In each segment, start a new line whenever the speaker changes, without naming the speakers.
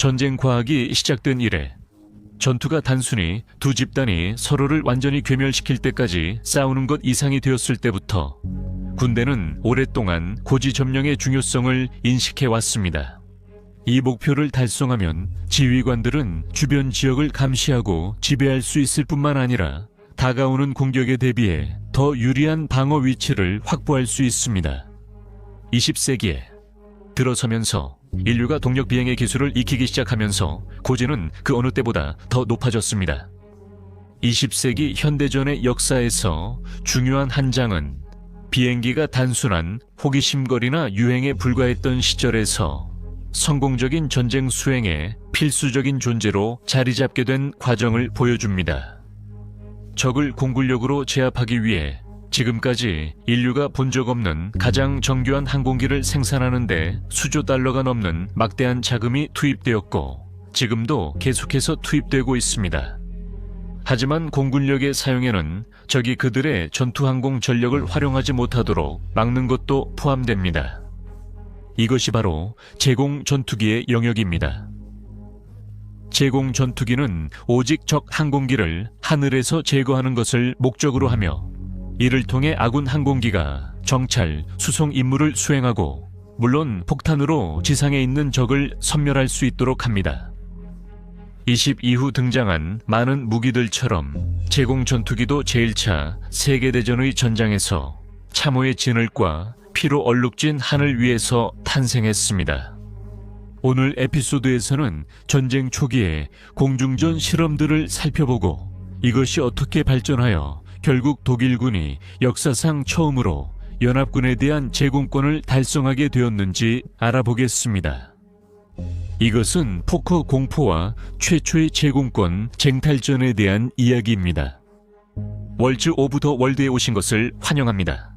전쟁 과학이 시작된 이래 전투가 단순히 두 집단이 서로를 완전히 괴멸시킬 때까지 싸우는 것 이상이 되었을 때부터 군대는 오랫동안 고지점령의 중요성을 인식해 왔습니다. 이 목표를 달성하면 지휘관들은 주변 지역을 감시하고 지배할 수 있을 뿐만 아니라 다가오는 공격에 대비해 더 유리한 방어 위치를 확보할 수 있습니다. 20세기에 들어서면서 인류가 동력 비행의 기술을 익히기 시작하면서 고지는 그 어느 때보다 더 높아졌습니다. 20세기 현대전의 역사에서 중요한 한 장은 비행기가 단순한 호기심거리나 유행에 불과했던 시절에서 성공적인 전쟁 수행에 필수적인 존재로 자리 잡게 된 과정을 보여줍니다. 적을 공군력으로 제압하기 위해 지금까지 인류가 본 적 없는 가장 정교한 항공기를 생산하는 데 수조 달러가 넘는 막대한 자금이 투입되었고 지금도 계속해서 투입되고 있습니다. 하지만 공군력의 사용에는 적이 그들의 전투항공 전력을 활용하지 못하도록 막는 것도 포함됩니다. 이것이 바로 제공 전투기의 영역입니다. 제공 전투기는 오직 적 항공기를 하늘에서 제거하는 것을 목적으로 하며 이를 통해 아군 항공기가 정찰, 수송 임무를 수행하고 물론 폭탄으로 지상에 있는 적을 섬멸할 수 있도록 합니다. 20 이후 등장한 많은 무기들처럼 제공 전투기도 제1차 세계대전의 전장에서 참호의 진을과 피로 얼룩진 하늘 위에서 탄생했습니다. 오늘 에피소드에서는 전쟁 초기의 공중전 실험들을 살펴보고 이것이 어떻게 발전하여 결국 독일군이 역사상 처음으로 연합군에 대한 제공권을 달성하게 되었는지 알아보겠습니다. 이것은 포커 공포와 최초의 제공권 쟁탈전에 대한 이야기입니다. 월즈 오브 더 월드에 오신 것을 환영합니다.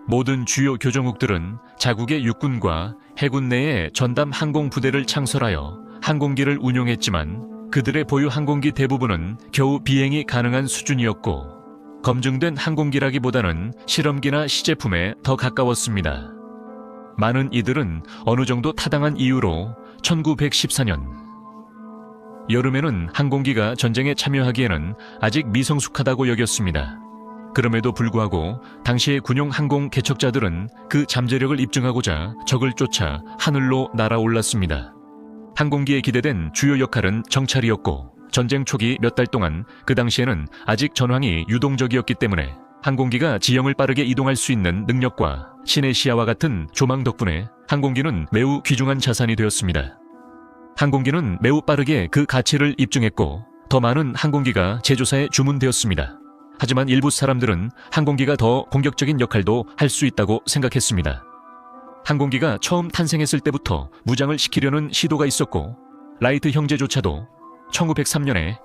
모든 주요 교정국들은 자국의 육군과 해군 내에 전담 항공부대를 창설하여 항공기를 운용했지만 그들의 보유 항공기 대부분은 겨우 비행이 가능한 수준이었고 검증된 항공기라기보다는 실험기나 시제품에 더 가까웠습니다. 많은 이들은 어느 정도 타당한 이유로 1914년 여름에는 항공기가 전쟁에 참여하기에는 아직 미성숙하다고 여겼습니다. 그럼에도 불구하고 당시의 군용 항공 개척자들은 그 잠재력을 입증하고자 적을 쫓아 하늘로 날아올랐습니다. 항공기에 기대된 주요 역할은 정찰이었고 전쟁 초기 몇 달 동안 그 당시에는 아직 전황이 유동적이었기 때문에 항공기가 지형을 빠르게 이동할 수 있는 능력과 신의 시야와 같은 조망 덕분에 항공기는 매우 귀중한 자산이 되었습니다. 항공기는 매우 빠르게 그 가치를 입증했고 더 많은 항공기가 제조사에 주문되었습니다. 하지만 일부 사람들은 항공기가 더 공격적인 역할도 할 수 있다고 생각했습니다. 항공기가 처음 탄생했을 때부터 무장을 시키려는 시도가 있었고 라이트 형제조차도 1903년에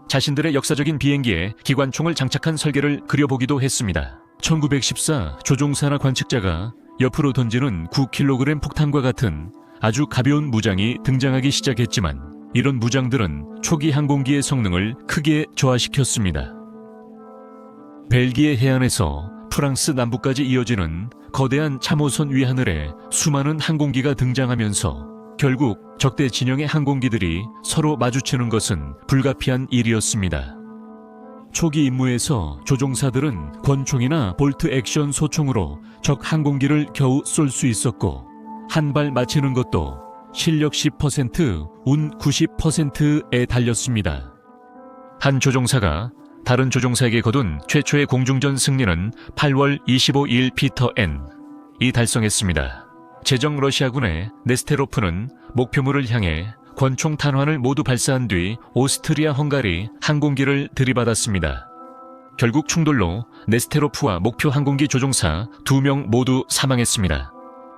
자신들의 역사적인 비행기에 기관총을 장착한 설계를 그려보기도 했습니다. 1914 조종사나 관측자가 옆으로 던지는 9kg 폭탄과 같은 아주 가벼운 무장이 등장하기 시작했지만 이런 무장들은 초기 항공기의 성능을 크게 저하시켰습니다. 벨기에 해안에서 프랑스 남부까지 이어지는 거대한 참호선 위하늘에 수많은 항공기가 등장하면서 결국 적대 진영의 항공기들이 서로 마주치는 것은 불가피한 일이었습니다. 초기 임무에서 조종사들은 권총이나 볼트 액션 소총으로 적 항공기를 겨우 쏠 수 있었고 한 발 맞히는 것도 실력 10%, 운 90%에 달렸습니다. 한 조종사가 다른 조종사에게 거둔 최초의 공중전 승리는 8월 25일 피터 N이 달성했습니다. 제정 러시아군의 네스테로프는 목표물을 향해 권총 탄환을 모두 발사한 뒤 오스트리아 헝가리 항공기를 들이받았습니다. 결국 충돌로 네스테로프와 목표 항공기 조종사 2명 모두 사망했습니다.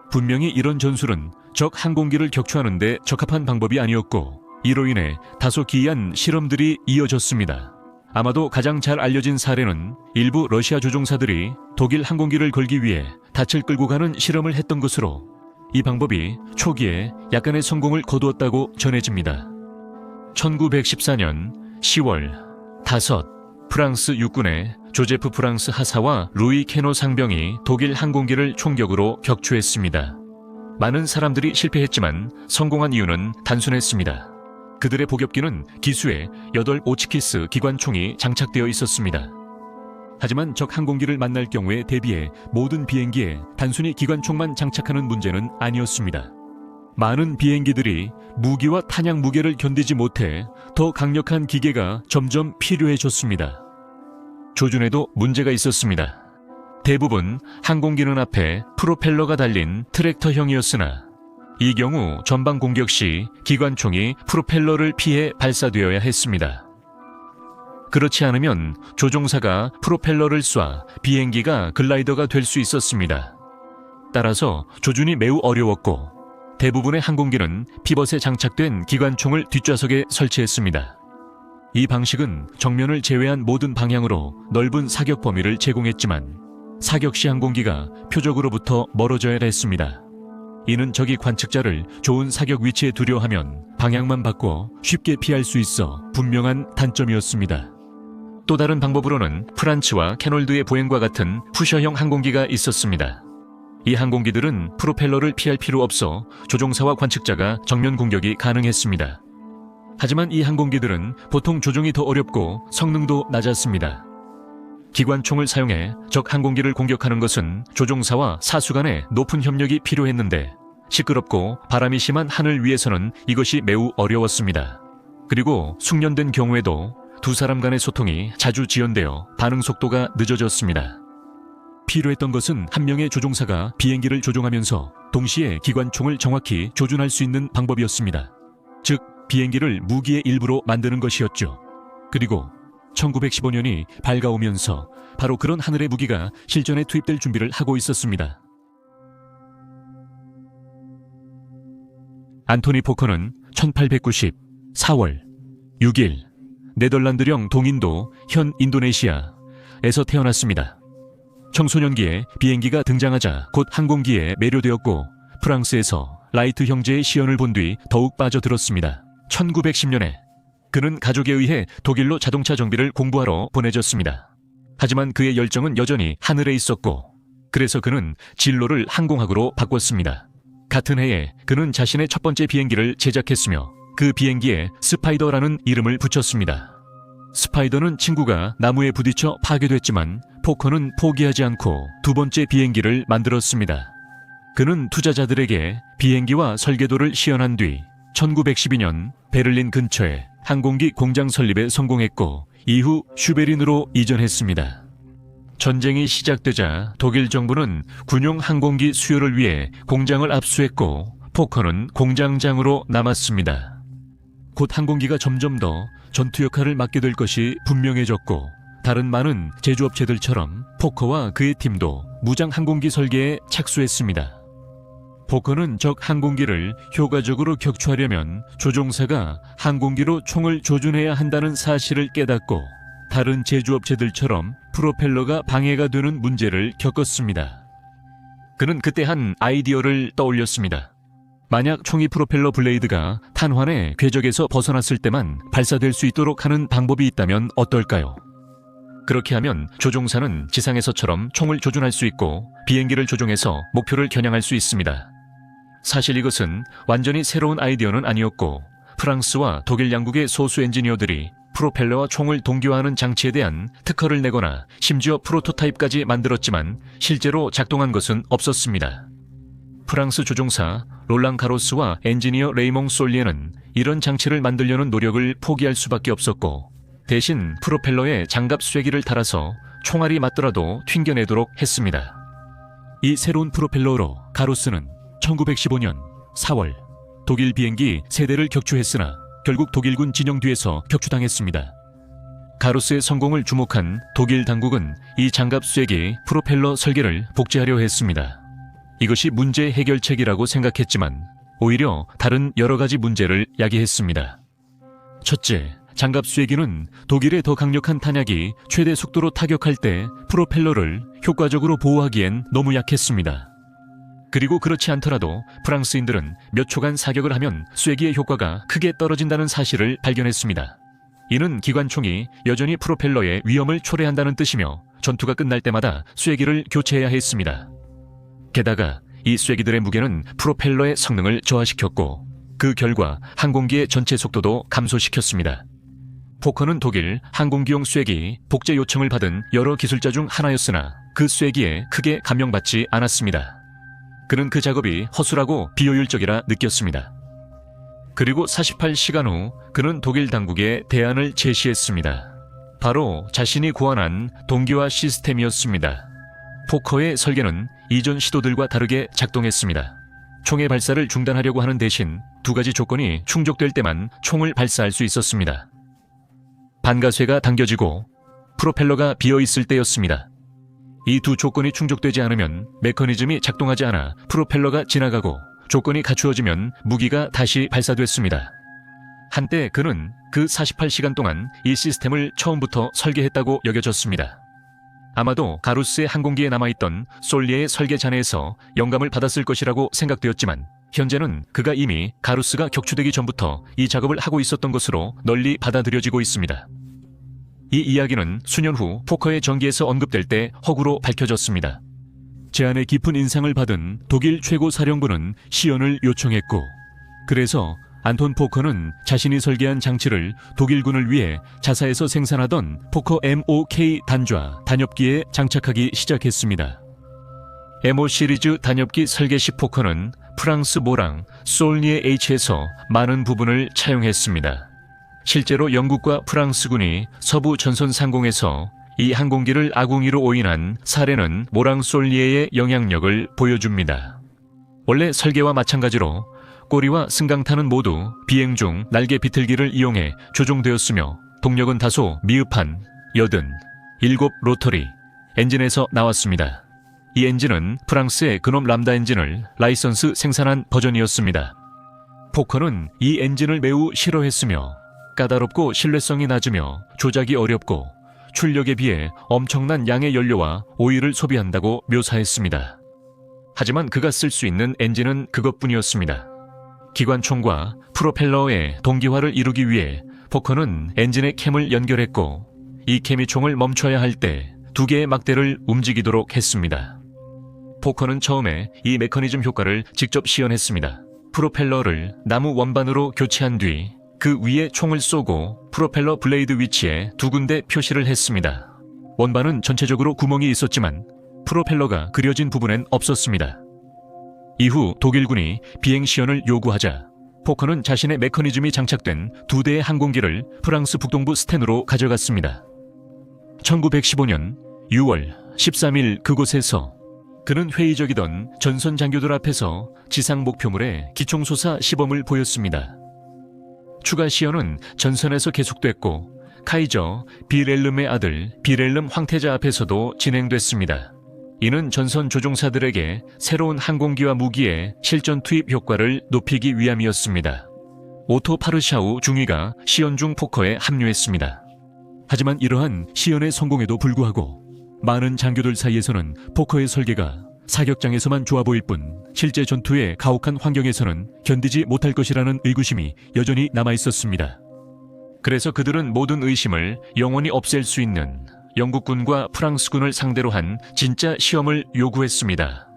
분명히 이런 전술은 적 항공기를 격추하는 데 적합한 방법이 아니었고 이로 인해 다소 기이한 실험들이 이어졌습니다. 아마도 가장 잘 알려진 사례는 일부 러시아 조종사들이 독일 항공기를 걸기 위해 닻을 끌고 가는 실험을 했던 것으로, 이 방법이 초기에 약간의 성공을 거두었다고 전해집니다. 1914년 10월 5, 프랑스 육군의 조제프 프랑스 하사와 루이 케노 상병이 독일 항공기를 총격으로 격추했습니다. 많은 사람들이 실패했지만 성공한 이유는 단순했습니다. 그들의 복엽기는 기수에 8 오치키스 기관총이 장착되어 있었습니다. 하지만 적 항공기를 만날 경우에 대비해 모든 비행기에 단순히 기관총만 장착하는 문제는 아니었습니다. 많은 비행기들이 무기와 탄약 무게를 견디지 못해 더 강력한 기계가 점점 필요해졌습니다. 조준에도 문제가 있었습니다. 대부분 항공기는 앞에 프로펠러가 달린 트랙터형이었으나 이 경우 전방 공격 시 기관총이 프로펠러를 피해 발사되어야 했습니다. 그렇지 않으면 조종사가 프로펠러를 쏴 비행기가 글라이더가 될 수 있었습니다. 따라서 조준이 매우 어려웠고 대부분의 항공기는 피벗에 장착된 기관총을 뒷좌석에 설치했습니다. 이 방식은 정면을 제외한 모든 방향으로 넓은 사격 범위를 제공했지만 사격 시 항공기가 표적으로부터 멀어져야 했습니다. 이는 적이 관측자를 좋은 사격 위치에 두려 하면 방향만 바꿔 쉽게 피할 수 있어 분명한 단점이었습니다. 또 다른 방법으로는 프란츠와 캐놀드의 보행과 같은 푸셔형 항공기가 있었습니다. 이 항공기들은 프로펠러를 피할 필요 없어 조종사와 관측자가 정면 공격이 가능했습니다. 하지만 이 항공기들은 보통 조종이 더 어렵고 성능도 낮았습니다. 기관총을 사용해 적 항공기를 공격하는 것은 조종사와 사수 간의 높은 협력이 필요했는데 시끄럽고 바람이 심한 하늘 위에서는 이것이 매우 어려웠습니다. 그리고 숙련된 경우에도 두 사람 간의 소통이 자주 지연되어 반응 속도가 늦어졌습니다. 필요했던 것은 한 명의 조종사가 비행기를 조종하면서 동시에 기관총을 정확히 조준할 수 있는 방법이었습니다. 즉, 비행기를 무기의 일부로 만드는 것이었죠. 그리고 1915년이 밝아오면서 바로 그런 하늘의 무기가 실전에 투입될 준비를 하고 있었습니다. 안토니 포커는 1890 4월 6일 네덜란드령 동인도 현 인도네시아에서 태어났습니다. 청소년기에 비행기가 등장하자 곧 항공기에 매료되었고 프랑스에서 라이트 형제의 시연을 본 뒤 더욱 빠져들었습니다. 1910년에 그는 가족에 의해 독일로 자동차 정비를 공부하러 보내졌습니다. 하지만 그의 열정은 여전히 하늘에 있었고 그래서 그는 진로를 항공학으로 바꿨습니다. 같은 해에 그는 자신의 첫 번째 비행기를 제작했으며 그 비행기에 스파이더라는 이름을 붙였습니다. 스파이더는 친구가 나무에 부딪혀 파괴됐지만 포커는 포기하지 않고 두 번째 비행기를 만들었습니다. 그는 투자자들에게 비행기와 설계도를 시연한 뒤 1912년 베를린 근처에 항공기 공장 설립에 성공했고 이후 슈베린으로 이전했습니다. 전쟁이 시작되자 독일 정부는 군용 항공기 수요를 위해 공장을 압수했고 포커는 공장장으로 남았습니다. 곧 항공기가 점점 더 전투 역할을 맡게 될 것이 분명해졌고 다른 많은 제조업체들처럼 포커와 그의 팀도 무장 항공기 설계에 착수했습니다. 포커는 적 항공기를 효과적으로 격추하려면 조종사가 항공기로 총을 조준해야 한다는 사실을 깨닫고 다른 제조업체들처럼 프로펠러가 방해가 되는 문제를 겪었습니다. 그는 그때 한 아이디어를 떠올렸습니다. 만약 총이 프로펠러 블레이드가 탄환의 궤적에서 벗어났을 때만 발사될 수 있도록 하는 방법이 있다면 어떨까요? 그렇게 하면 조종사는 지상에서처럼 총을 조준할 수 있고 비행기를 조종해서 목표를 겨냥할 수 있습니다. 사실 이것은 완전히 새로운 아이디어는 아니었고 프랑스와 독일 양국의 소수 엔지니어들이 프로펠러와 총을 동기화하는 장치에 대한 특허를 내거나 심지어 프로토타입까지 만들었지만 실제로 작동한 것은 없었습니다. 프랑스 조종사 롤랑 가로스와 엔지니어 레이몽 솔리에는 이런 장치를 만들려는 노력을 포기할 수밖에 없었고 대신 프로펠러에 장갑 쐐기를 달아서 총알이 맞더라도 튕겨내도록 했습니다. 이 새로운 프로펠러로 가로스는 1915년 4월 독일 비행기 3대를 격추했으나 결국 독일군 진영 뒤에서 격추당했습니다. 가로스의 성공을 주목한 독일 당국은 이 장갑 쐐기 프로펠러 설계를 복제하려 했습니다. 이것이 문제 해결책이라고 생각했지만 오히려 다른 여러 가지 문제를 야기했습니다. 첫째, 장갑 쐐기는 독일의 더 강력한 탄약이 최대 속도로 타격할 때 프로펠러를 효과적으로 보호하기엔 너무 약했습니다. 그리고 그렇지 않더라도 프랑스인들은 몇 초간 사격을 하면 쐐기의 효과가 크게 떨어진다는 사실을 발견했습니다. 이는 기관총이 여전히 프로펠러의 위험을 초래한다는 뜻이며 전투가 끝날 때마다 쐐기를 교체해야 했습니다. 게다가 이 쐐기들의 무게는 프로펠러의 성능을 저하시켰고 그 결과 항공기의 전체 속도도 감소시켰습니다. 포커는 독일 항공기용 쐐기 복제 요청을 받은 여러 기술자 중 하나였으나 그 쐐기에 크게 감명받지 않았습니다. 그는 그 작업이 허술하고 비효율적이라 느꼈습니다. 그리고 48시간 후 그는 독일 당국에 대안을 제시했습니다. 바로 자신이 고안한 동기화 시스템이었습니다. 포커의 설계는 이전 시도들과 다르게 작동했습니다. 총의 발사를 중단하려고 하는 대신 두 가지 조건이 충족될 때만 총을 발사할 수 있었습니다. 반가쇠가 당겨지고 프로펠러가 비어있을 때였습니다. 이 두 조건이 충족되지 않으면 메커니즘이 작동하지 않아 프로펠러가 지나가고 조건이 갖추어지면 무기가 다시 발사됐습니다. 한때 그는 그 48시간 동안 이 시스템을 처음부터 설계했다고 여겨졌습니다. 아마도 가루스의 항공기에 남아있던 솔리에의 설계 잔해에서 영감을 받았을 것이라고 생각되었지만 현재는 그가 이미 가루스가 격추되기 전부터 이 작업을 하고 있었던 것으로 널리 받아들여지고 있습니다. 이 이야기는 수년 후 포커의 전기에서 언급될 때 허구로 밝혀졌습니다. 제안의 깊은 인상을 받은 독일 최고 사령부는 시연을 요청했고 그래서 안톤 포커는 자신이 설계한 장치를 독일군을 위해 자사에서 생산하던 포커 MOK 단좌 단엽기에 장착하기 시작했습니다. MO 시리즈 단엽기 설계 시 포커는 프랑스 모랑 솔니에 H에서 많은 부분을 차용했습니다. 실제로 영국과 프랑스군이 서부 전선 상공에서 이 항공기를 아궁이로 오인한 사례는 모랑 솔리에의 영향력을 보여줍니다. 원래 설계와 마찬가지로 꼬리와 승강탄은 모두 비행 중 날개 비틀기를 이용해 조종되었으며 동력은 다소 미흡한 87 로터리 엔진에서 나왔습니다. 이 엔진은 프랑스의 그놈 람다 엔진을 라이선스 생산한 버전이었습니다. 포커는 이 엔진을 매우 싫어했으며 까다롭고 신뢰성이 낮으며 조작이 어렵고 출력에 비해 엄청난 양의 연료와 오일을 소비한다고 묘사했습니다. 하지만 그가 쓸 수 있는 엔진은 그것뿐이었습니다. 기관총과 프로펠러의 동기화를 이루기 위해 포커는 엔진에 캠을 연결했고 이 캠이 총을 멈춰야 할 때 두 개의 막대를 움직이도록 했습니다. 포커는 처음에 이 메커니즘 효과를 직접 시연했습니다. 프로펠러를 나무 원반으로 교체한 뒤 그 위에 총을 쏘고 프로펠러 블레이드 위치에 두 군데 표시를 했습니다. 원반은 전체적으로 구멍이 있었지만 프로펠러가 그려진 부분엔 없었습니다. 이후 독일군이 비행 시연을 요구하자 포커는 자신의 메커니즘이 장착된 두 대의 항공기를 프랑스 북동부 스텐으로 가져갔습니다. 1915년 6월 13일 그곳에서 그는 회의적이던 전선 장교들 앞에서 지상 목표물에 기총소사 시범을 보였습니다. 추가 시연은 전선에서 계속됐고 카이저 비렐름의 아들 비렐름 황태자 앞에서도 진행됐습니다. 이는 전선 조종사들에게 새로운 항공기와 무기의 실전 투입 효과를 높이기 위함이었습니다. 오토 파르샤우 중위가 시연 중 포커에 합류했습니다. 하지만 이러한 시연의 성공에도 불구하고 많은 장교들 사이에서는 포커의 설계가 사격장에서만 좋아 보일 뿐 실제 전투의 가혹한 환경에서는 견디지 못할 것이라는 의구심이 여전히 남아있었습니다. 그래서 그들은 모든 의심을 영원히 없앨 수 있는 영국군과 프랑스군을 상대로 한 진짜 시험을 요구했습니다.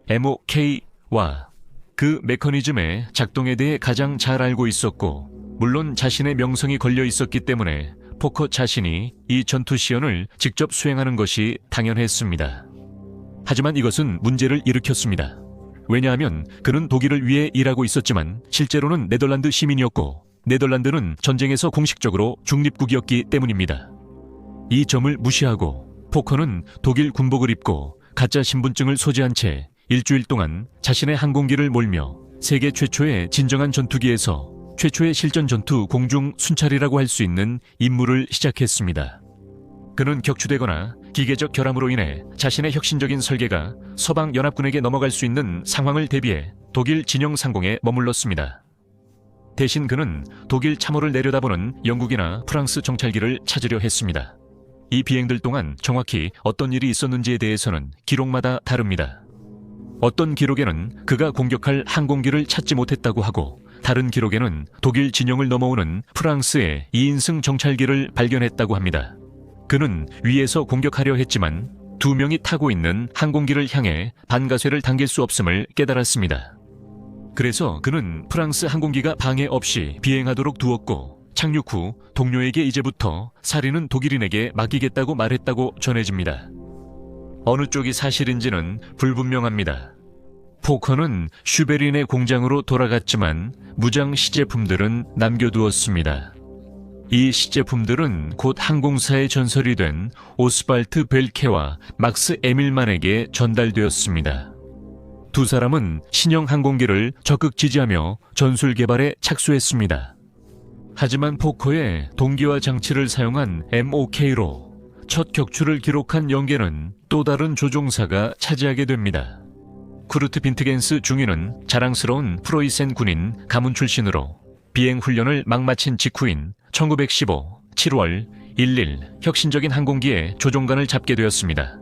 MOK와 그 메커니즘의 작동에 대해 가장 잘 알고 있었고 물론 자신의 명성이 걸려 있었기 때문에 포커 자신이 이 전투 시연을 직접 수행하는 것이 당연했습니다. 하지만 이것은 문제를 일으켰습니다. 왜냐하면 그는 독일을 위해 일하고 있었지만 실제로는 네덜란드 시민이었고 네덜란드는 전쟁에서 공식적으로 중립국이었기 때문입니다. 이 점을 무시하고 포커는 독일 군복을 입고 가짜 신분증을 소지한 채 일주일 동안 자신의 항공기를 몰며 세계 최초의 진정한 전투기에서 최초의 실전 전투 공중 순찰이라고 할 수 있는 임무를 시작했습니다. 그는 격추되거나 기계적 결함으로 인해 자신의 혁신적인 설계가 서방 연합군에게 넘어갈 수 있는 상황을 대비해 독일 진영 상공에 머물렀습니다. 대신 그는 독일 참호를 내려다보는 영국이나 프랑스 정찰기를 찾으려 했습니다. 이 비행들 동안 정확히 어떤 일이 있었는지에 대해서는 기록마다 다릅니다. 어떤 기록에는 그가 공격할 항공기를 찾지 못했다고 하고, 다른 기록에는 독일 진영을 넘어오는 프랑스의 2인승 정찰기를 발견했다고 합니다. 그는 위에서 공격하려 했지만 2명이 타고 있는 항공기를 향해 반가쇠를 당길 수 없음을 깨달았습니다. 그래서 그는 프랑스 항공기가 방해 없이 비행하도록 두었고, 착륙 후 동료에게 이제부터 살인은 독일인에게 맡기겠다고 말했다고 전해집니다. 어느 쪽이 사실인지는 불분명합니다. 포커는 슈베린의 공장으로 돌아갔지만 무장 시제품들은 남겨두었습니다. 이 시제품들은 곧 항공사의 전설이 된 오스발트 벨케와 막스 에밀만에게 전달되었습니다. 두 사람은 신형 항공기를 적극 지지하며 전술 개발에 착수했습니다. 하지만 포커의 동기화 장치를 사용한 MOK로 첫 격추를 기록한 연계는 또 다른 조종사가 차지하게 됩니다. 쿠르트 빈트겐스 중위는 자랑스러운 프로이센 군인 가문 출신으로 비행 훈련을 막 마친 직후인 1915 7월 11 혁신적인 항공기의 조종관을 잡게 되었습니다.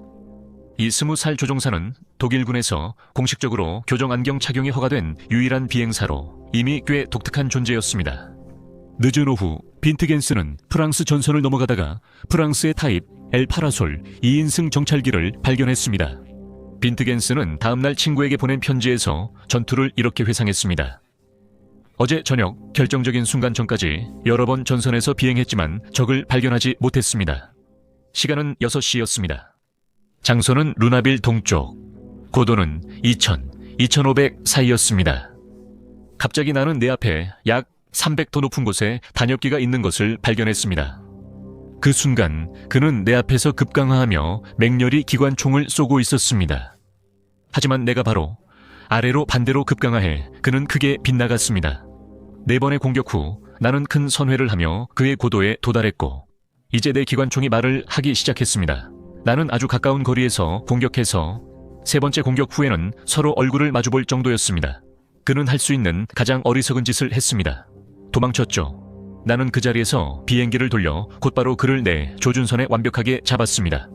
이 20살 조종사는 독일군에서 공식적으로 교정 안경 착용이 허가된 유일한 비행사로 이미 꽤 독특한 존재였습니다. 늦은 오후 빈트겐스는 프랑스 전선을 넘어가다가 프랑스의 타입 엘 파라솔 2인승 정찰기를 발견했습니다. 빈트겐스는 다음날 친구에게 보낸 편지에서 전투를 이렇게 회상했습니다. 어제 저녁 결정적인 순간 전까지 여러 번 전선에서 비행했지만 적을 발견하지 못했습니다. 시간은 6시였습니다. 장소는 루나빌 동쪽, 고도는 2000, 2500 사이였습니다. 갑자기 나는 내 앞에 약 300도 높은 곳에 단엽기가 있는 것을 발견했습니다. 그 순간 그는 내 앞에서 급강하하며 맹렬히 기관총을 쏘고 있었습니다. 하지만 내가 바로 아래로 반대로 급강하해 그는 크게 빗나갔습니다. 4번의 공격 후 나는 큰 선회를 하며 그의 고도에 도달했고, 이제 내 기관총이 말을 하기 시작했습니다. 나는 아주 가까운 거리에서 공격해서 3번째 공격 후에는 서로 얼굴을 마주볼 정도였습니다. 그는 할 수 있는 가장 어리석은 짓을 했습니다. 도망쳤죠. 나는 그 자리에서 비행기를 돌려 곧바로 그를 내 조준선에 완벽하게 잡았습니다.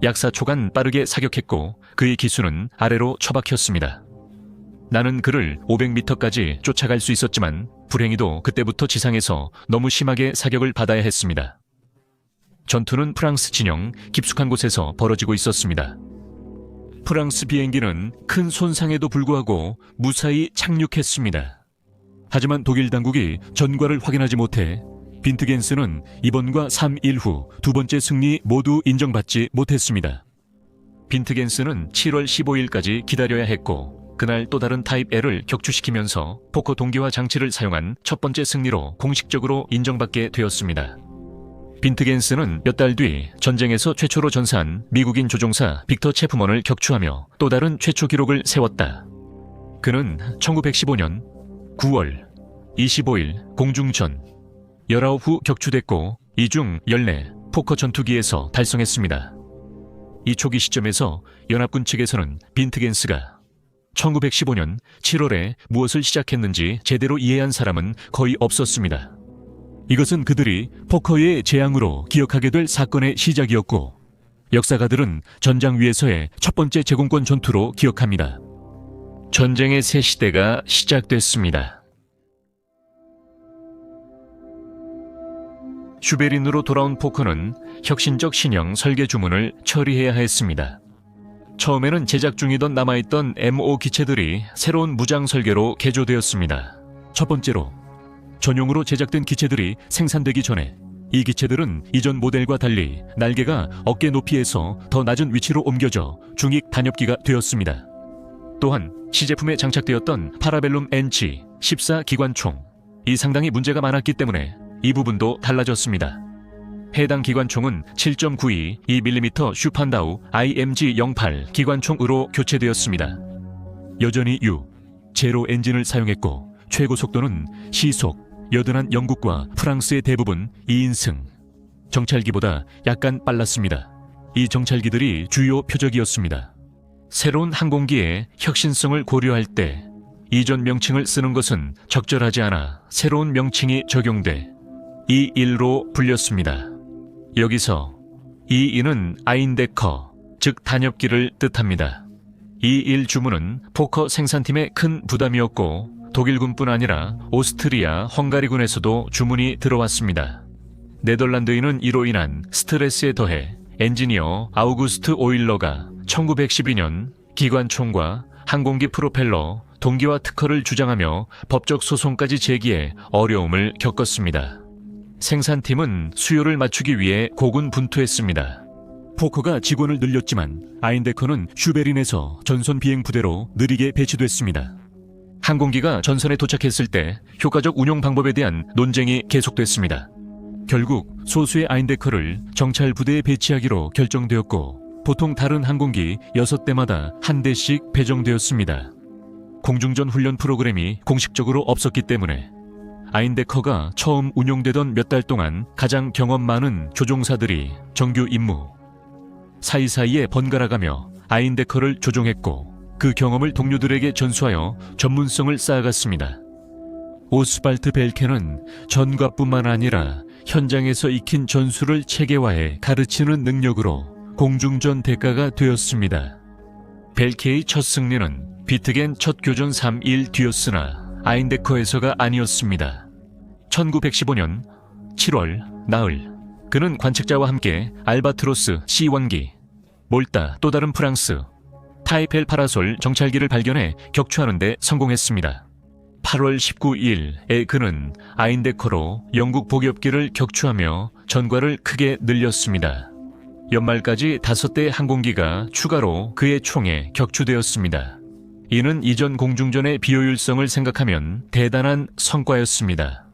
약 4초간 빠르게 사격했고 그의 기수는 아래로 처박혔습니다. 나는 그를 500m까지 쫓아갈 수 있었지만 불행히도 그때부터 지상에서 너무 심하게 사격을 받아야 했습니다. 전투는 프랑스 진영 깊숙한 곳에서 벌어지고 있었습니다. 프랑스 비행기는 큰 손상에도 불구하고 무사히 착륙했습니다. 하지만 독일 당국이 전과를 확인하지 못해 빈트겐스는 이번과 3일 후 2번째 승리 모두 인정받지 못했습니다. 빈트겐스는 7월 15일까지 기다려야 했고, 그날 또 다른 타입 L을 격추시키면서 포커 동기화 장치를 사용한 첫 번째 승리로 공식적으로 인정받게 되었습니다. 빈트겐스는 몇 달 뒤 전쟁에서 최초로 전사한 미국인 조종사 빅터 체프먼을 격추하며 또 다른 최초 기록을 세웠다. 그는 1915년 9월 25일 공중전 19후 격추됐고 이 중 14 포커 전투기에서 달성했습니다. 이 초기 시점에서 연합군 측에서는 빈트겐스가 1915년 7월에 무엇을 시작했는지 제대로 이해한 사람은 거의 없었습니다. 이것은 그들이 포커의 재앙으로 기억하게 될 사건의 시작이었고, 역사가들은 전장 위에서의 첫 번째 제공권 전투로 기억합니다. 전쟁의 새 시대가 시작됐습니다. 슈베린으로 돌아온 포커는 혁신적 신형 설계 주문을 처리해야 했습니다. 처음에는 제작 중이던 남아있던 MO 기체들이 새로운 무장 설계로 개조되었습니다. 첫 번째로, 전용으로 제작된 기체들이 생산되기 전에 이 기체들은 이전 모델과 달리 날개가 어깨 높이에서 더 낮은 위치로 옮겨져 중익 단엽기가 되었습니다. 또한 시제품에 장착되었던 파라벨룸 NG 14 기관총, 이 상당히 문제가 많았기 때문에 이 부분도 달라졌습니다. 해당 기관총은 7.92 슈판다우 IMG-08 기관총으로 교체되었습니다. 여전히 제로 엔진을 사용했고 최고 속도는 시속 여든한 영국과 프랑스의 대부분 2인승, 정찰기보다 약간 빨랐습니다. 이 정찰기들이 주요 표적이었습니다. 새로운 항공기의 혁신성을 고려할 때 이전 명칭을 쓰는 것은 적절하지 않아 새로운 명칭이 적용돼 E1로 불렸습니다. 여기서 E1은 아인데커, 즉 단엽기를 뜻합니다. E1 주문은 포커 생산팀에 큰 부담이었고 독일군뿐 아니라 오스트리아, 헝가리군에서도 주문이 들어왔습니다. 네덜란드인은 이로 인한 스트레스에 더해 엔지니어 아우구스트 오일러가 1912년 기관총과 항공기 프로펠러, 동기화 특허를 주장하며 법적 소송까지 제기해 어려움을 겪었습니다. 생산팀은 수요를 맞추기 위해 고군분투했습니다. 포커가 직원을 늘렸지만 아인데커는 슈베린에서 전선 비행 부대로 느리게 배치됐습니다. 항공기가 전선에 도착했을 때 효과적 운용 방법에 대한 논쟁이 계속됐습니다. 결국 소수의 아인데커를 정찰 부대에 배치하기로 결정되었고 보통 다른 항공기 6대마다 한 대씩 배정되었습니다. 공중전 훈련 프로그램이 공식적으로 없었기 때문에 아인데커가 처음 운용되던 몇 달 동안 가장 경험 많은 조종사들이 정규 임무 사이사이에 번갈아가며 아인데커를 조종했고 그 경험을 동료들에게 전수하여 전문성을 쌓아갔습니다. 오스발트 벨케는 전과뿐만 아니라 현장에서 익힌 전술을 체계화해 가르치는 능력으로 공중전 대가가 되었습니다. 벨케의 첫 승리는 비트겐 첫 교전 3일 뒤였으나 아인데커에서가 아니었습니다. 1915년 7월 나흘 그는 관측자와 함께 알바트로스 C1기, 몰타 또 다른 프랑스 타이펠 파라솔 정찰기를 발견해 격추하는 데 성공했습니다. 8월 19일에 그는 아인데커로 영국 복엽기를 격추하며 전과를 크게 늘렸습니다. 연말까지 5대의 항공기가 추가로 그의 총에 격추되었습니다. 이는 이전 공중전의 비효율성을 생각하면 대단한 성과였습니다.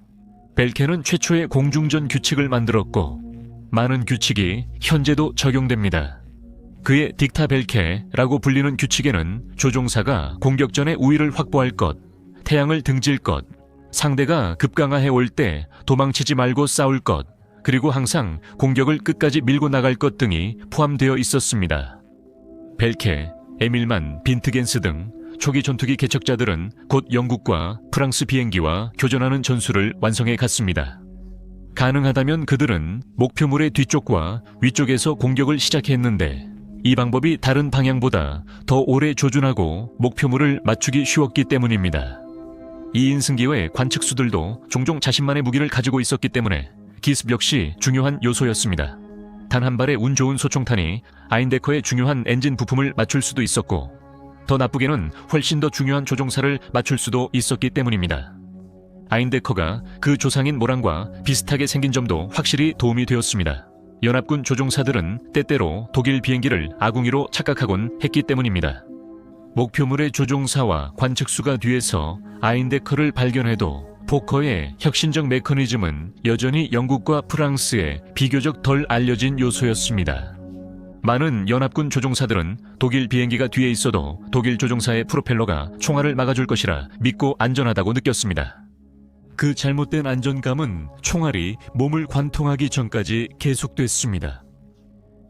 벨케는 최초의 공중전 규칙을 만들었고 많은 규칙이 현재도 적용됩니다. 그의 딕타 벨케라고 불리는 규칙에는 조종사가 공격 전에 우위를 확보할 것, 태양을 등질 것, 상대가 급강하해 올 때 도망치지 말고 싸울 것, 그리고 항상 공격을 끝까지 밀고 나갈 것 등이 포함되어 있었습니다. 벨케, 에밀만, 빈트겐스 등 초기 전투기 개척자들은 곧 영국과 프랑스 비행기와 교전하는 전술을 완성해 갔습니다. 가능하다면 그들은 목표물의 뒤쪽과 위쪽에서 공격을 시작했는데 이 방법이 다른 방향보다 더 오래 조준하고 목표물을 맞추기 쉬웠기 때문입니다. 이인승기의 관측수들도 종종 자신만의 무기를 가지고 있었기 때문에 기습 역시 중요한 요소였습니다. 단 한 발의 운 좋은 소총탄이 아인데커의 중요한 엔진 부품을 맞출 수도 있었고 더 나쁘게는 훨씬 더 중요한 조종사를 맞출 수도 있었기 때문입니다. 아인데커가 그 조상인 모랑과 비슷하게 생긴 점도 확실히 도움이 되었습니다. 연합군 조종사들은 때때로 독일 비행기를 아궁이로 착각하곤 했기 때문입니다. 목표물의 조종사와 관측수가 뒤에서 아인데커를 발견해도 포커의 혁신적 메커니즘은 여전히 영국과 프랑스에 비교적 덜 알려진 요소였습니다. 많은 연합군 조종사들은 독일 비행기가 뒤에 있어도 독일 조종사의 프로펠러가 총알을 막아줄 것이라 믿고 안전하다고 느꼈습니다. 그 잘못된 안전감은 총알이 몸을 관통하기 전까지 계속됐습니다.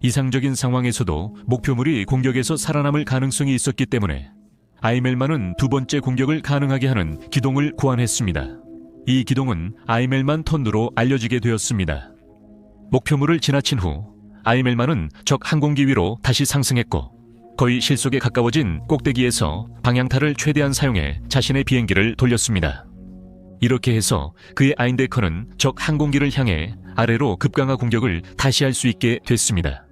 이상적인 상황에서도 목표물이 공격에서 살아남을 가능성이 있었기 때문에 아이멜만은 두 번째 공격을 가능하게 하는 기동을 고안했습니다. 이 기동은 아이멜만 턴으로 알려지게 되었습니다. 목표물을 지나친 후 아이멜만은 적 항공기 위로 다시 상승했고 거의 실속에 가까워진 꼭대기에서 방향타를 최대한 사용해 자신의 비행기를 돌렸습니다. 이렇게 해서 그의 아인데커는 적 항공기를 향해 아래로 급강하 공격을 다시 할 수 있게 됐습니다.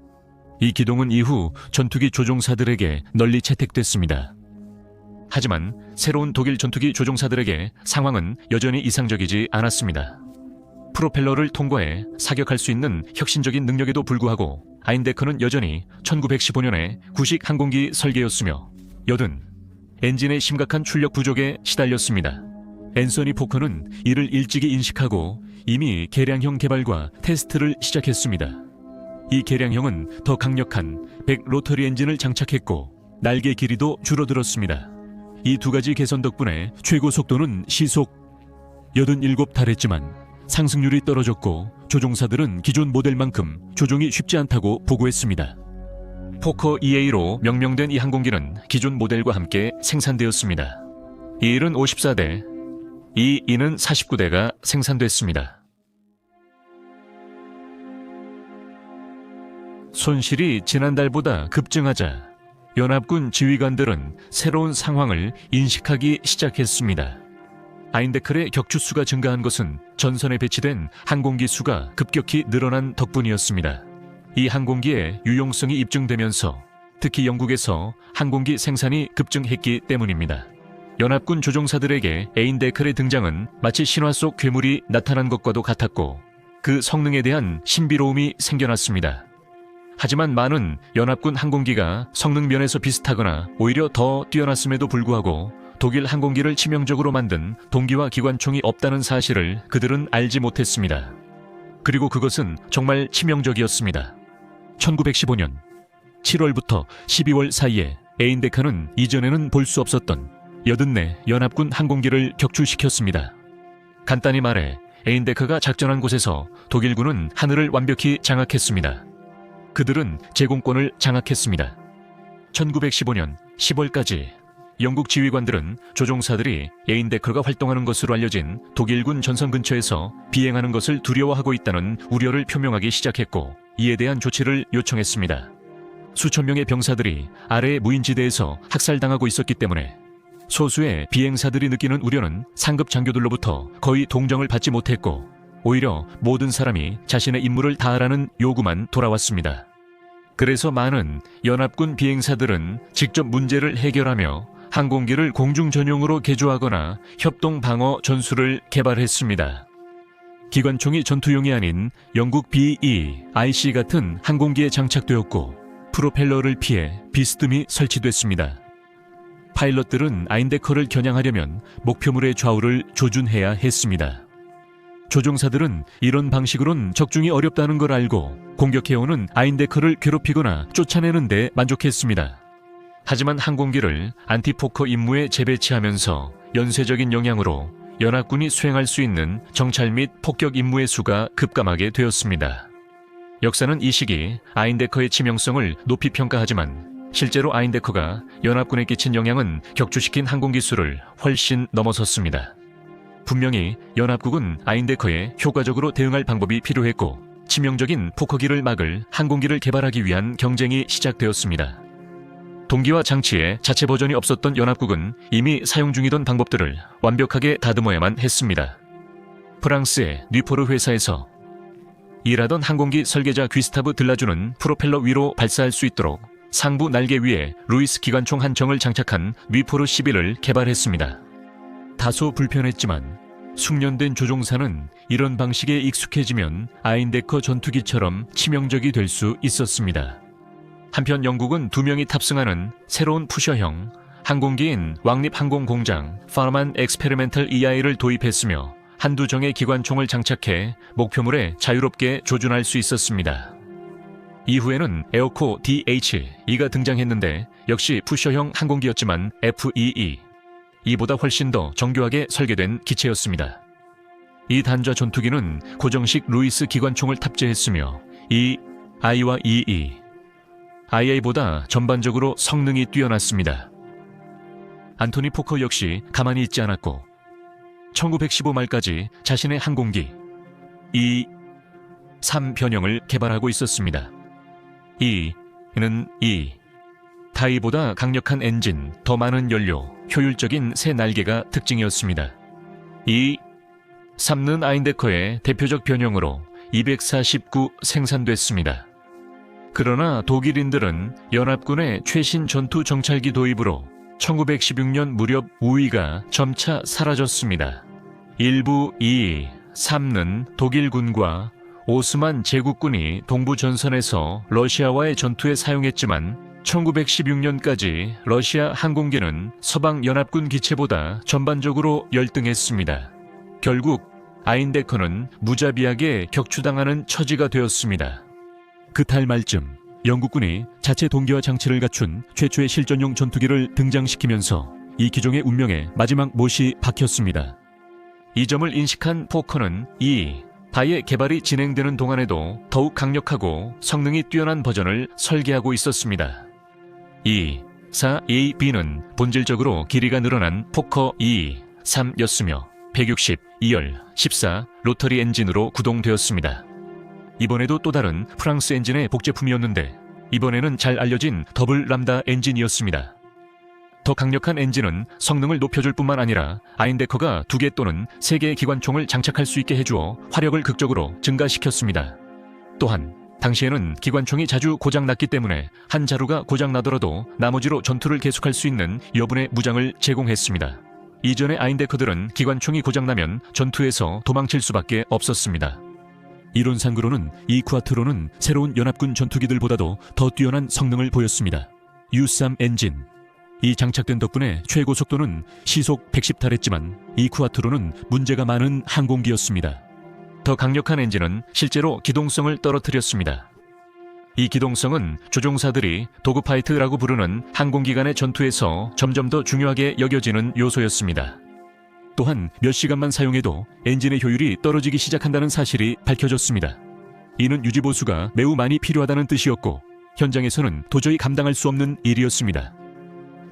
이 기동은 이후 전투기 조종사들에게 널리 채택됐습니다. 하지만 새로운 독일 전투기 조종사들에게 상황은 여전히 이상적이지 않았습니다. 프로펠러를 통과해 사격할 수 있는 혁신적인 능력에도 불구하고 아인데커는 여전히 1915년에 구식 항공기 설계였으며 여든 엔진의 심각한 출력 부족에 시달렸습니다. 앤서니 포커는 이를 일찍이 인식하고 이미 개량형 개발과 테스트를 시작했습니다. 이 개량형은 더 강력한 100 로터리 엔진을 장착했고 날개 길이도 줄어들었습니다. 이 두 가지 개선 덕분에 최고 속도는 시속 87달했지만 상승률이 떨어졌고 조종사들은 기존 모델만큼 조종이 쉽지 않다고 보고했습니다. 포커 EA로 명명된 이 항공기는 기존 모델과 함께 생산되었습니다. E1은 54대, E2는 49대가 생산됐습니다. 손실이 지난달보다 급증하자 연합군 지휘관들은 새로운 상황을 인식하기 시작했습니다. 아인데클의 격추수가 증가한 것은 전선에 배치된 항공기 수가 급격히 늘어난 덕분이었습니다. 이 항공기의 유용성이 입증되면서 특히 영국에서 항공기 생산이 급증했기 때문입니다. 연합군 조종사들에게 아인데클의 등장은 마치 신화 속 괴물이 나타난 것과도 같았고 그 성능에 대한 신비로움이 생겨났습니다. 하지만 많은 연합군 항공기가 성능 면에서 비슷하거나 오히려 더 뛰어났음에도 불구하고 독일 항공기를 치명적으로 만든 동기화 기관총이 없다는 사실을 그들은 알지 못했습니다. 그리고 그것은 정말 치명적이었습니다. 1915년 7월부터 12월 사이에 아인데커는 이전에는 볼 수 없었던 84 연합군 항공기를 격추시켰습니다. 간단히 말해 아인데커가 작전한 곳에서 독일군은 하늘을 완벽히 장악했습니다. 그들은 제공권을 장악했습니다. 1915년 10월까지 영국 지휘관들은 조종사들이 아인데커가 활동하는 것으로 알려진 독일군 전선 근처에서 비행하는 것을 두려워하고 있다는 우려를 표명하기 시작했고 이에 대한 조치를 요청했습니다. 수천 명의 병사들이 아래의 무인지대에서 학살당하고 있었기 때문에 소수의 비행사들이 느끼는 우려는 상급 장교들로부터 거의 동정을 받지 못했고 오히려 모든 사람이 자신의 임무를 다하라는 요구만 돌아왔습니다. 그래서 많은 연합군 비행사들은 직접 문제를 해결하며 항공기를 공중 전용으로 개조하거나 협동 방어 전술을 개발했습니다. 기관총이 전투용이 아닌 영국 BE-IC 같은 항공기에 장착되었고 프로펠러를 피해 비스듬히 설치됐습니다. 파일럿들은 아인데커를 겨냥하려면 목표물의 좌우를 조준해야 했습니다. 조종사들은 이런 방식으론 적중이 어렵다는 걸 알고 공격해오는 아인데커를 괴롭히거나 쫓아내는 데 만족했습니다. 하지만 항공기를 안티포커 임무에 재배치하면서 연쇄적인 영향으로 연합군이 수행할 수 있는 정찰 및 폭격 임무의 수가 급감하게 되었습니다. 역사는 이 시기 아인데커의 치명성을 높이 평가하지만 실제로 아인데커가 연합군에 끼친 영향은 격추시킨 항공기 수를 훨씬 넘어섰습니다. 분명히 연합국은 아인데커에 효과적으로 대응할 방법이 필요했고 치명적인 포커기를 막을 항공기를 개발하기 위한 경쟁이 시작되었습니다. 동기화 장치의 자체 버전이 없었던 연합국은 이미 사용 중이던 방법들을 완벽하게 다듬어야만 했습니다. 프랑스의 뉴포르 회사에서 일하던 항공기 설계자 귀스타브 들라주는 프로펠러 위로 발사할 수 있도록 상부 날개 위에 루이스 기관총 한 정을 장착한 뉴포르 11을 개발했습니다. 다소 불편했지만 숙련된 조종사는 이런 방식에 익숙해지면 아인데커 전투기처럼 치명적이 될 수 있었습니다. 한편 영국은 2명이 탑승하는 새로운 푸셔형 항공기인 왕립항공공장 파르만 엑스페리멘탈 EI를 도입했으며 한두 정의 기관총을 장착해 목표물에 자유롭게 조준할 수 있었습니다. 이후에는 에어코 DH-2가 등장했는데 역시 푸셔형 항공기였지만 FEE 이보다 훨씬 더 정교하게 설계된 기체였습니다. 이 단좌 전투기는 고정식 루이스 기관총을 탑재했으며 이 I와 EE, IA보다 전반적으로 성능이 뛰어났습니다. 안토니 포커 역시 가만히 있지 않았고 1915 말까지 자신의 항공기 E-3 변형을 개발하고 있었습니다. E는 타이보다 강력한 엔진, 더 많은 연료, 효율적인 새 날개가 특징이었습니다. E-3는 아인데커의 대표적 변형으로 249 생산됐습니다. 그러나 독일인들은 연합군의 최신 전투 정찰기 도입으로 1916년 무렵 우위가 점차 사라졌습니다. 일부 E-3는 독일군과 오스만 제국군이 동부 전선에서 러시아와의 전투에 사용했지만 1916년까지 러시아 항공기는 서방 연합군 기체보다 전반적으로 열등했습니다. 결국 아인데커는 무자비하게 격추당하는 처지가 되었습니다. 그 달 말쯤 영국군이 자체 동기화 장치를 갖춘 최초의 실전용 전투기를 등장시키면서 이 기종의 운명에 마지막 못이 박혔습니다. 이 점을 인식한 포커는 바의 개발이 진행되는 동안에도 더욱 강력하고 성능이 뛰어난 버전을 설계하고 있었습니다. 2. 4AB는 본질적으로 길이가 늘어난 포커 2, 3였으며 160, 2열, 14 로터리 엔진으로 구동되었습니다. 이번에도 또 다른 프랑스 엔진의 복제품이었는데 이번에는 잘 알려진 더블 람다 엔진이었습니다. 더 강력한 엔진은 성능을 높여줄 뿐만 아니라 아인데커가 2개 또는 3개의 기관총을 장착할 수 있게 해주어 화력을 극적으로 증가시켰습니다. 또한 당시에는 기관총이 자주 고장났기 때문에 한 자루가 고장나더라도 나머지로 전투를 계속할 수 있는 여분의 무장을 제공했습니다. 이전의 아인데커들은 기관총이 고장나면 전투에서 도망칠 수밖에 없었습니다. 이론상으로는 이 쿠아트로는 새로운 연합군 전투기들보다도 더 뛰어난 성능을 보였습니다. U3 엔진. 이 장착된 덕분에 최고 속도는 시속 110 달했지만 이 쿠아트로는 문제가 많은 항공기였습니다. 더 강력한 엔진은 실제로 기동성을 떨어뜨렸습니다. 이 기동성은 조종사들이 도그파이트라고 부르는 항공기 간의 전투에서 점점 더 중요하게 여겨지는 요소였습니다. 또한 몇 시간만 사용해도 엔진의 효율이 떨어지기 시작한다는 사실이 밝혀졌습니다. 이는 유지보수가 매우 많이 필요하다는 뜻이었고 현장에서는 도저히 감당할 수 없는 일이었습니다.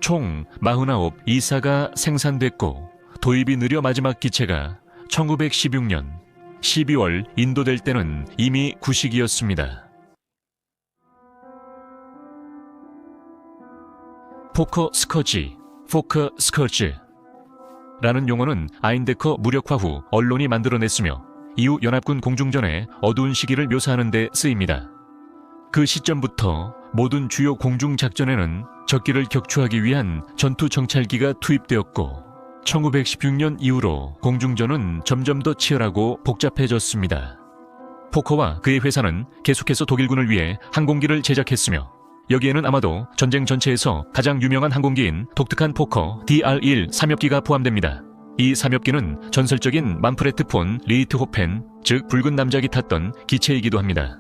총 49 이사가 생산됐고 도입이 느려 마지막 기체가 1916년 12월 인도될 때는 이미 구식이었습니다. 포커 스커지, 포커 스커즈 라는 용어는 아인데커 무력화 후 언론이 만들어냈으며 이후 연합군 공중전의 어두운 시기를 묘사하는 데 쓰입니다. 그 시점부터 모든 주요 공중작전에는 적기를 격추하기 위한 전투 정찰기가 투입되었고 1916년 이후로 공중전은 점점 더 치열하고 복잡해졌습니다. 포커와 그의 회사는 계속해서 독일군을 위해 항공기를 제작했으며 여기에는 아마도 전쟁 전체에서 가장 유명한 항공기인 독특한 포커 DR-1 삼엽기가 포함됩니다. 이 삼엽기는 전설적인 만프레트 폰 리히트호펜, 즉 붉은 남작이 탔던 기체이기도 합니다.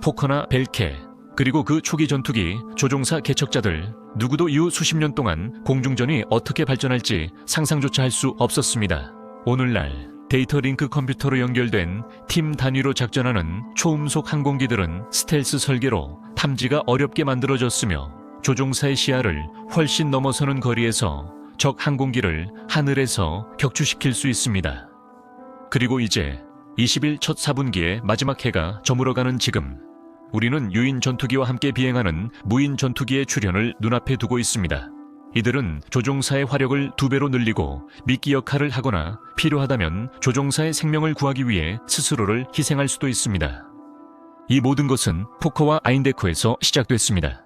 포커나 벨케, 그리고 그 초기 전투기, 조종사 개척자들 누구도 이후 수십 년 동안 공중전이 어떻게 발전할지 상상조차 할 수 없었습니다. 오늘날 데이터 링크 컴퓨터로 연결된 팀 단위로 작전하는 초음속 항공기들은 스텔스 설계로 탐지가 어렵게 만들어졌으며 조종사의 시야를 훨씬 넘어서는 거리에서 적 항공기를 하늘에서 격추시킬 수 있습니다. 그리고 이제 20일 첫 4분기의 마지막 해가 저물어가는 지금 우리는 유인 전투기와 함께 비행하는 무인 전투기의 출현을 눈앞에 두고 있습니다. 이들은 조종사의 화력을 2배로 늘리고 미끼 역할을 하거나 필요하다면 조종사의 생명을 구하기 위해 스스로를 희생할 수도 있습니다. 이 모든 것은 포커와 아인데커에서 시작됐습니다.